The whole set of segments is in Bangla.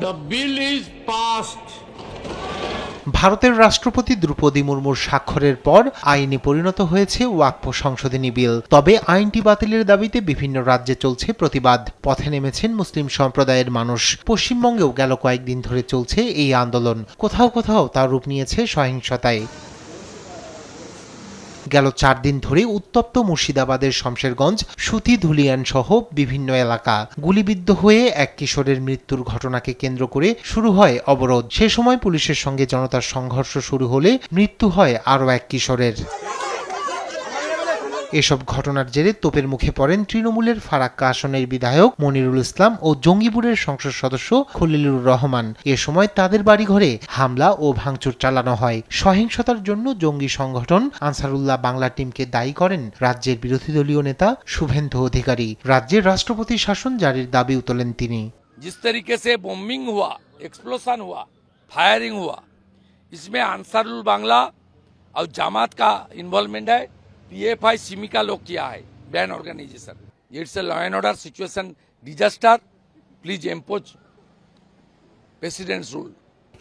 The bill is passed. ভারতের রাষ্ট্রপতি দ্রৌপদী মুর্মুর স্বাক্ষরের পর আইনে পরিণত হয়েছে ওয়াকফ সংশোধনী বিল। তবে আইনটি বাতিলের দাবিতে বিভিন্ন রাজ্যে চলছে প্রতিবাদ। পথে নেমেছেন মুসলিম সম্প্রদায়ের মানুষ। পশ্চিমবঙ্গেও গেল কয়েকদিন ধরে চলছে এই আন্দোলন। কোথাও কোথাও তা রূপ নিয়েছে সহিংসতায়। গেল 4 দিন ধরে উত্তপ্ত মুর্শিদাবাদের শমশেরগঞ্জ, সুতি, ধুলিয়ান সহ বিভিন্ন এলাকা। গুলিবিদ্ধ হয়ে এক কিশোরের মৃত্যুর ঘটনাকে কেন্দ্র করে শুরু হয় অবরোধ। সে সময় পুলিশের সঙ্গে জনতার সংঘর্ষ শুরু হলে মৃত্যু হয় আরও এক কিশোরের। এসব ঘটনার জেরে তোপের মুখে পড়েন তৃণমূলের ফারাক্কা আসনের বিধায়ক মনিরুল ইসলাম ও জঙ্গিপুরের সংসদ সদস্য খলিলুর রহমান। এ সময় তাদের বাড়িঘরে হামলা ও ভাঙচুর চালানো হয়। সহিংসতার জন্য জঙ্গি সংগঠন আনসারুল্লাহ বাংলা টিমকে দায়ী করেন রাজ্যের বিরোধী দলীয় নেতা শুভেন্দু অধিকারী। রাজ্যের রাষ্ট্রপতি শাসন জারির দাবিও তোলেন তিনি। जिस तरीके से बॉम्बिंग हुआ, एक्सप्लोशन हुआ, फायरिंग हुआ, इसमें अंसारुल बांग्ला और जमात का इन्वॉल्वमेंट है। पीएफआई सिमी का लोग किया है, ban organisation. It's a law and order situation disaster. Please impose president's rule.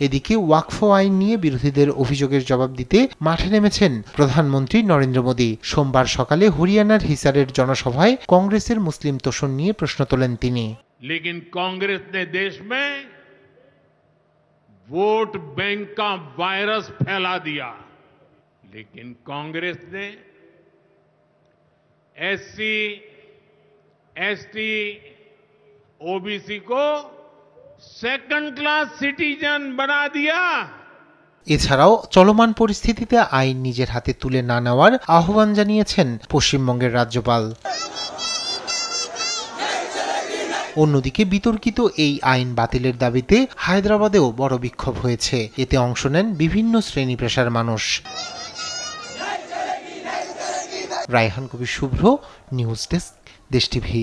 এদিকে ওয়াকফ আইন নিয়ে বিরোধীদের অভিযোগের জবাব দিতে মাঠে নেমেছেন প্রধানমন্ত্রী নরেন্দ্র মোদী। সোমবার সকালে হরিয়ানার হিসারের জনসভায় কংগ্রেসের মুসলিম তোষণ নিয়ে প্রশ্ন তোলেন তিনি। लेकिन कांग्रेस ने देश में वोट बैंक का वायरस फैला दिया। लेकिन कांग्रेस ने एससी, एसटी, ओबीसी को सेकंड क्लास सिटीजन बना दिया। এছাড়াও চলমান পরিস্থিতিতে আইন নিজের হাতে তুলে না নেওয়ার আহ্বান জানিয়েছেন পশ্চিমবঙ্গের রাজ্যপাল। অন্যদিকে বিতর্কিত এই আইন বাতিলের দাবিতে হায়দ্রাবাদেও বড় বিক্ষোভ হয়েছে। এতে অংশ নেন বিভিন্ন শ্রেণী পেশার মানুষ। রায়হান কবির শুভ্র, নিউজ ডেস্ক, দেশ টিভি।